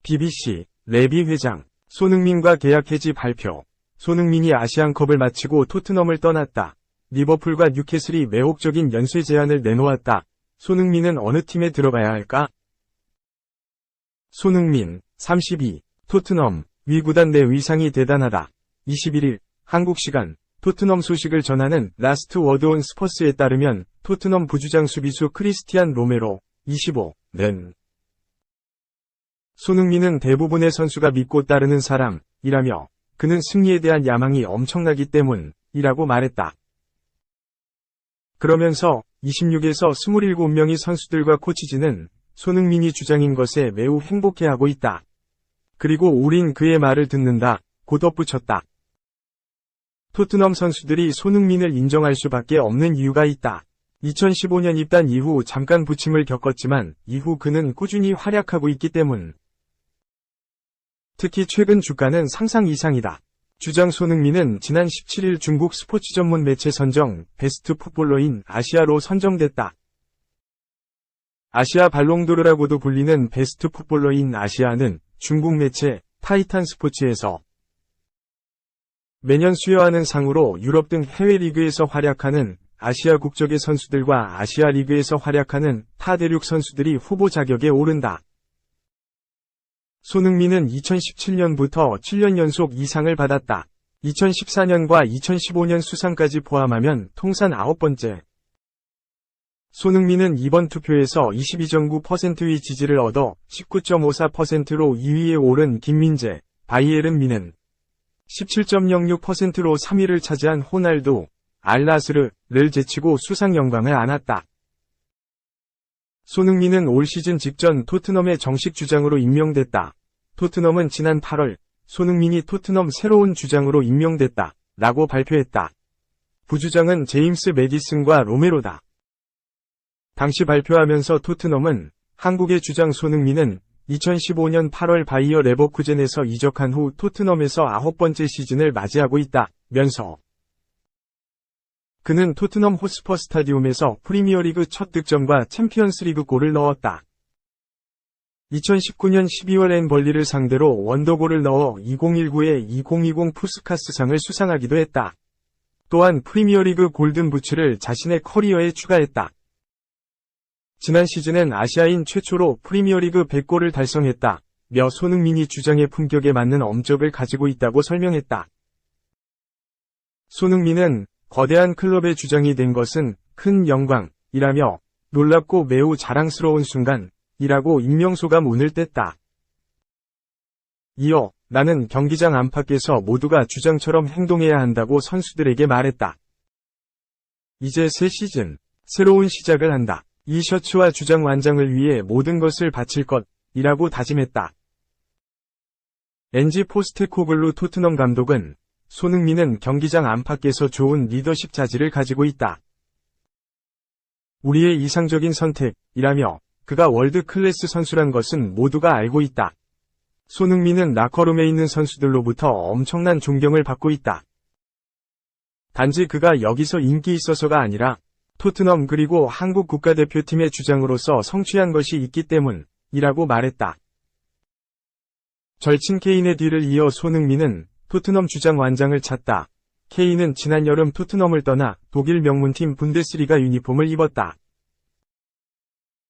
BBC, 레비 회장, 손흥민과 계약 해지 발표. 손흥민이 아시안컵을 마치고 토트넘을 떠났다. 리버풀과 뉴캐슬이 매혹적인 연쇄 제안을 내놓았다. 손흥민은 어느 팀에 들어가야 할까? 손흥민, 32, 토트넘, 위 구단 내 위상이 대단하다. 21일, 한국 시간, 토트넘 소식을 전하는 라스트 워드 온 스퍼스에 따르면 토트넘 부주장 수비수 크리스티안 로메로, 25는 손흥민은 대부분의 선수가 믿고 따르는 사람이라며 그는 승리에 대한 야망이 엄청나기 때문이라고 말했다. 그러면서 26에서 27명의 선수들과 코치진은 손흥민이 주장인 것에 매우 행복해하고 있다. 그리고 우린 그의 말을 듣는다. 고 덧붙였다. 토트넘 선수들이 손흥민을 인정할 수밖에 없는 이유가 있다. 2015년 입단 이후 잠깐 부침을 겪었지만 이후 그는 꾸준히 활약하고 있기 때문. 특히 최근 주가는 상상 이상이다. 주장 손흥민은 지난 17일 중국 스포츠 전문 매체 선정 베스트 풋볼러인 아시아로 선정됐다. 아시아 발롱도르라고도 불리는 베스트 풋볼러인 아시아는 중국 매체 타이탄 스포츠에서 매년 수여하는 상으로 유럽 등 해외 리그에서 활약하는 아시아 국적의 선수들과 아시아 리그에서 활약하는 타 대륙 선수들이 후보 자격에 오른다. 손흥민은 2017년부터 7년 연속 이 상을 받았다. 2014년과 2015년 수상까지 포함하면 통산 9번째. 손흥민은 이번 투표에서 22.9%의 지지를 얻어 19.54%로 2위에 오른 김민재, 바이에른 미넨, 17.06%로 3위를 차지한 호날두, 알나스르를 제치고 수상 영광을 안았다. 손흥민은 올 시즌 직전 토트넘의 정식 주장으로 임명됐다. 토트넘은 지난 8월 손흥민이 토트넘 새로운 주장으로 임명됐다. 라고 발표했다. 부주장은 제임스 매디슨과 로메로다. 당시 발표하면서 토트넘은 한국의 주장 손흥민은 2015년 8월 바이어 레버쿠젠에서 이적한 후 토트넘에서 9번째 시즌을 맞이하고 있다. 면서 그는 토트넘 호스퍼 스타디움에서 프리미어리그 첫 득점과 챔피언스리그 골을 넣었다. 2019년 12월 앤벌리를 상대로 원더골을 넣어 2019의 2020 푸스카스상을 수상하기도 했다. 또한 프리미어리그 골든 부츠를 자신의 커리어에 추가했다. 지난 시즌엔 아시아인 최초로 프리미어리그 100골을 달성했다. 며 손흥민이 주장의 품격에 맞는 엄적을 가지고 있다고 설명했다. 손흥민은 거대한 클럽의 주장이 된 것은 큰 영광이라며 놀랍고 매우 자랑스러운 순간이라고 익명소감 운을 뗐다. 이어 나는 경기장 안팎에서 모두가 주장처럼 행동해야 한다고 선수들에게 말했다. 이제 새 시즌, 새로운 시작을 한다. 이 셔츠와 주장 완장을 위해 모든 것을 바칠 것이라고 다짐했다. 엔지 포스테코글루 토트넘 감독은 손흥민은 경기장 안팎에서 좋은 리더십 자질을 가지고 있다. 우리의 이상적인 선택이라며 그가 월드 클래스 선수란 것은 모두가 알고 있다. 손흥민은 라커룸에 있는 선수들로부터 엄청난 존경을 받고 있다. 단지 그가 여기서 인기 있어서가 아니라 토트넘 그리고 한국 국가대표팀의 주장으로서 성취한 것이 있기 때문이라고 말했다. 절친 케인의 뒤를 이어 손흥민은 토트넘 주장 완장을 찼다. 케인은 지난 여름 토트넘을 떠나 독일 명문팀 분데스리가 유니폼을 입었다.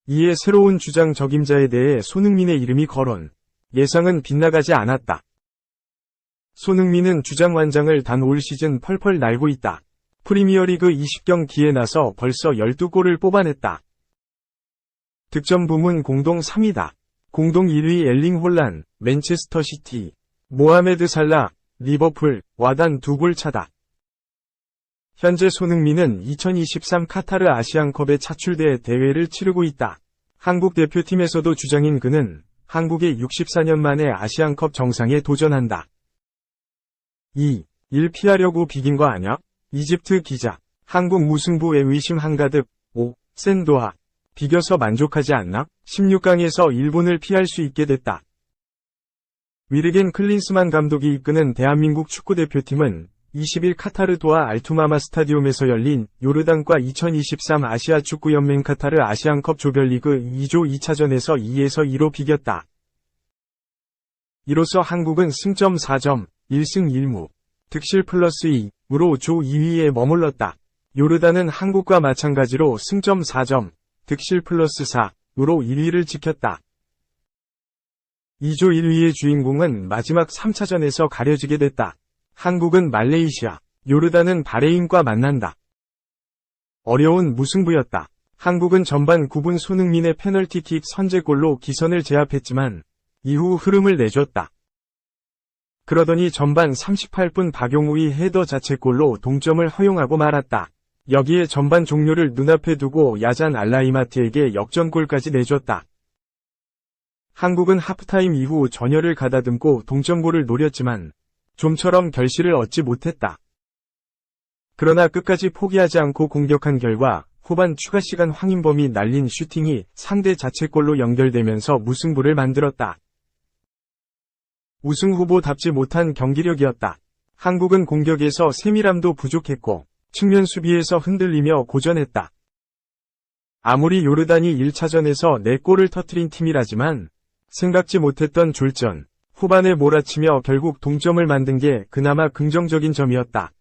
이에 새로운 주장 적임자에 대해 손흥민의 이름이 거론. 예상은 빗나가지 않았다. 손흥민은 주장 완장을 단 올 시즌 펄펄 날고 있다. 프리미어리그 20경기에 나서 벌써 12골을 뽑아냈다. 득점 부문 공동 3위다. 공동 1위 엘링 홀란, 맨체스터 시티, 모하메드 살라, 리버풀, 와단 2골 차다. 현재 손흥민은 2023 카타르 아시안컵에 차출돼 대회를 치르고 있다. 한국 대표팀에서도 주장인 그는 한국의 64년 만에 아시안컵 정상에 도전한다. 2. 1 피하려고 비긴 거 아냐? 이집트 기자. 한국 무승부에 의심 한가득. 5. 센도하. 비겨서 만족하지 않나? 16강에서 일본을 피할 수 있게 됐다. 위르겐 클린스만 감독이 이끄는 대한민국 축구대표팀은 20일 카타르 도하 알투마마 스타디움에서 열린 요르단과 2023 아시아 축구연맹 카타르 아시안컵 조별리그 2조 2차전에서 2에서 2로 비겼다. 이로써 한국은 승점 4점, 1승 1무, 득실 플러스 2으로 조 2위에 머물렀다. 요르단은 한국과 마찬가지로 승점 4점, 득실 플러스 4으로 1위를 지켰다. 2조 1위의 주인공은 마지막 3차전에서 가려지게 됐다. 한국은 말레이시아, 요르단은 바레인과 만난다. 어려운 무승부였다. 한국은 전반 9분 손흥민의 페널티킥 선제골로 기선을 제압했지만 이후 흐름을 내줬다. 그러더니 전반 38분 박용우의 헤더 자책골로 동점을 허용하고 말았다. 여기에 전반 종료를 눈앞에 두고 야잔 알라이마트에게 역전골까지 내줬다. 한국은 하프타임 이후 전열을 가다듬고 동점골을 노렸지만 좀처럼 결실을 얻지 못했다. 그러나 끝까지 포기하지 않고 공격한 결과 후반 추가시간 황인범이 날린 슈팅이 상대 자책골로 연결되면서 무승부를 만들었다. 우승 후보답지 못한 경기력이었다. 한국은 공격에서 세밀함도 부족했고 측면 수비에서 흔들리며 고전했다. 아무리 요르단이 1차전에서 4골을 터뜨린 팀이라지만 생각지 못했던 졸전, 후반에 몰아치며 결국 동점을 만든 게 그나마 긍정적인 점이었다.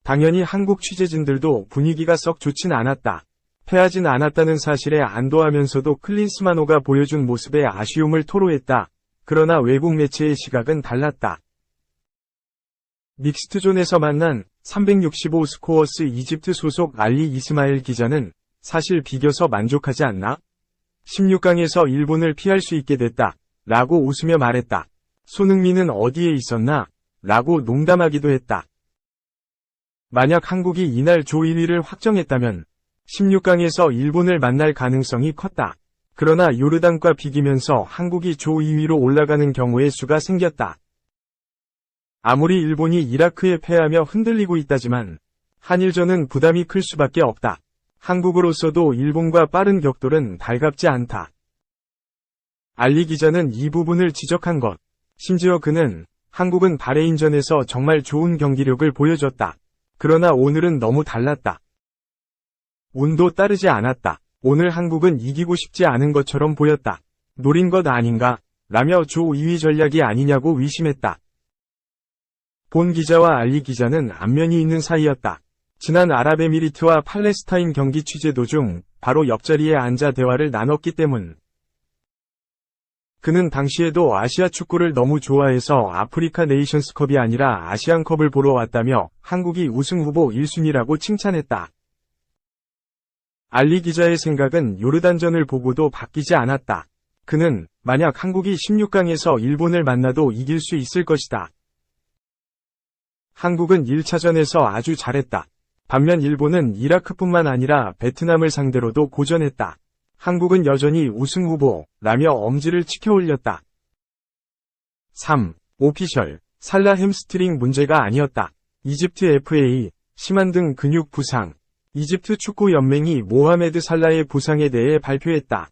당연히 한국 취재진들도 분위기가 썩 좋진 않았다. 패하진 않았다는 사실에 안도하면서도 클린스만호가 보여준 모습에 아쉬움을 토로했다. 그러나 외국 매체의 시각은 달랐다. 믹스트존에서 만난 365 스코어스 이집트 소속 알리 이스마엘 기자는 사실 비겨서 만족하지 않나? 16강에서 일본을 피할 수 있게 됐다. 라고 웃으며 말했다. 손흥민은 어디에 있었나? 라고 농담하기도 했다. 만약 한국이 이날 조 1위를 확정했다면 16강에서 일본을 만날 가능성이 컸다. 그러나 요르단과 비기면서 한국이 조 2위로 올라가는 경우의 수가 생겼다. 아무리 일본이 이라크에 패하며 흔들리고 있다지만 한일전은 부담이 클 수밖에 없다. 한국으로서도 일본과 빠른 격돌은 달갑지 않다. 알리 기자는 이 부분을 지적한 것. 심지어 그는 한국은 바레인전에서 정말 좋은 경기력을 보여줬다. 그러나 오늘은 너무 달랐다. 운도 따르지 않았다. 오늘 한국은 이기고 싶지 않은 것처럼 보였다. 노린 것 아닌가? 라며 조 2위 전략이 아니냐고 의심했다. 본 기자와 알리 기자는 안면이 있는 사이였다. 지난 아랍에미리트와 팔레스타인 경기 취재 도중 바로 옆자리에 앉아 대화를 나눴기 때문. 그는 당시에도 아시아 축구를 너무 좋아해서 아프리카 네이션스컵이 아니라 아시안컵을 보러 왔다며 한국이 우승 후보 1순위라고 칭찬했다. 알리 기자의 생각은 요르단전을 보고도 바뀌지 않았다. 그는 만약 한국이 16강에서 일본을 만나도 이길 수 있을 것이다. 한국은 1차전에서 아주 잘했다. 반면 일본은 이라크뿐만 아니라 베트남을 상대로도 고전했다. 한국은 여전히 우승 후보라며 엄지를 치켜 올렸다. 3. 오피셜, 살라 햄스트링 문제가 아니었다. 이집트 FA, 심한 등 근육 부상. 이집트 축구연맹이 모하메드 살라의 부상에 대해 발표했다.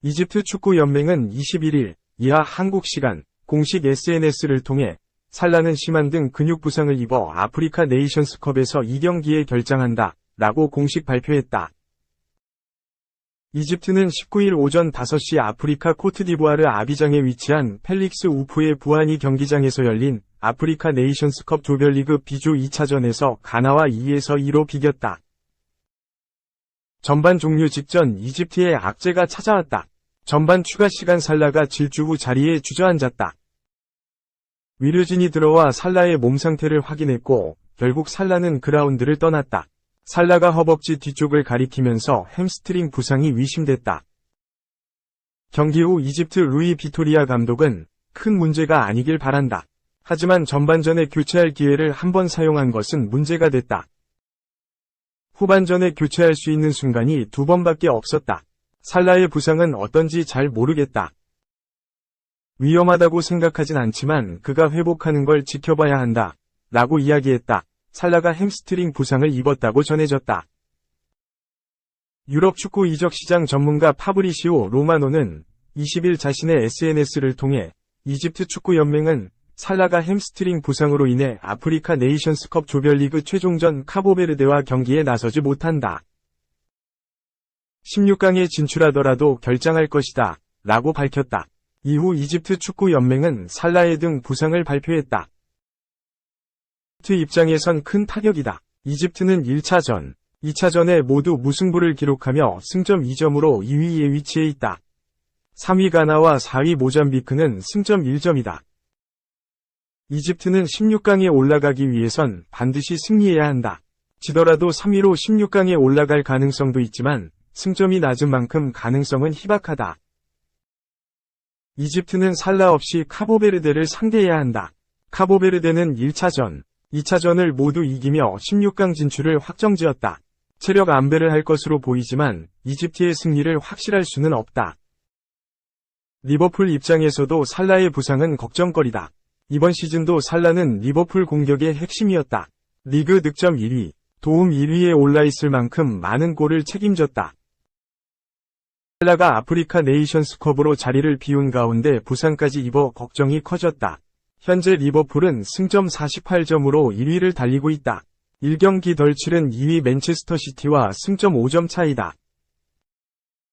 이집트 축구연맹은 21일 이하 한국 시간 공식 SNS를 통해 살라는 심한 등 근육 부상을 입어 아프리카 네이션스컵에서 2경기에 결장한다 라고 공식 발표했다. 이집트는 19일 오전 5시 아프리카 코트디부아르 아비장에 위치한 펠릭스 우프의 부하니 경기장에서 열린 아프리카 네이션스컵 조별리그 B조 2차전에서 가나와 2에서 2로 비겼다. 전반 종료 직전 이집트의 악재가 찾아왔다. 전반 추가 시간 살라가 질주 후 자리에 주저앉았다. 의료진이 들어와 살라의 몸 상태를 확인했고 결국 살라는 그라운드를 떠났다. 살라가 허벅지 뒤쪽을 가리키면서 햄스트링 부상이 의심됐다. 경기 후 이집트 루이 비토리아 감독은 큰 문제가 아니길 바란다. 하지만 전반전에 교체할 기회를 한 번 사용한 것은 문제가 됐다. 후반전에 교체할 수 있는 순간이 2번밖에 없었다. 살라의 부상은 어떤지 잘 모르겠다. 위험하다고 생각하진 않지만 그가 회복하는 걸 지켜봐야 한다. 라고 이야기했다. 살라가 햄스트링 부상을 입었다고 전해졌다. 유럽 축구 이적 시장 전문가 파브리시오 로마노는 20일 자신의 SNS를 통해 이집트 축구연맹은 살라가 햄스트링 부상으로 인해 아프리카 네이션스컵 조별리그 최종전 카보베르데와 경기에 나서지 못한다. 16강에 진출하더라도 결장할 것이다. 라고 밝혔다. 이후 이집트 축구연맹은 살라의 등 부상을 발표했다. 이집트 입장에선 큰 타격이다. 이집트는 1차전, 2차전에 모두 무승부를 기록하며 승점 2점으로 2위에 위치해 있다. 3위 가나와 4위 모잠비크는 승점 1점이다. 이집트는 16강에 올라가기 위해선 반드시 승리해야 한다. 지더라도 3위로 16강에 올라갈 가능성도 있지만 승점이 낮은 만큼 가능성은 희박하다. 이집트는 살라 없이 카보베르데를 상대해야 한다. 카보베르데는 1차전, 2차전을 모두 이기며 16강 진출을 확정지었다. 체력 안배를 할 것으로 보이지만 이집트의 승리를 확실할 수는 없다. 리버풀 입장에서도 살라의 부상은 걱정거리다. 이번 시즌도 살라는 리버풀 공격의 핵심이었다. 리그 득점 1위, 도움 1위에 올라있을 만큼 많은 골을 책임졌다. 살라가 아프리카 네이션스컵으로 자리를 비운 가운데 부상까지 입어 걱정이 커졌다. 현재 리버풀은 승점 48점으로 1위를 달리고 있다. 1경기 덜 치른 2위 맨체스터 시티와 승점 5점 차이다.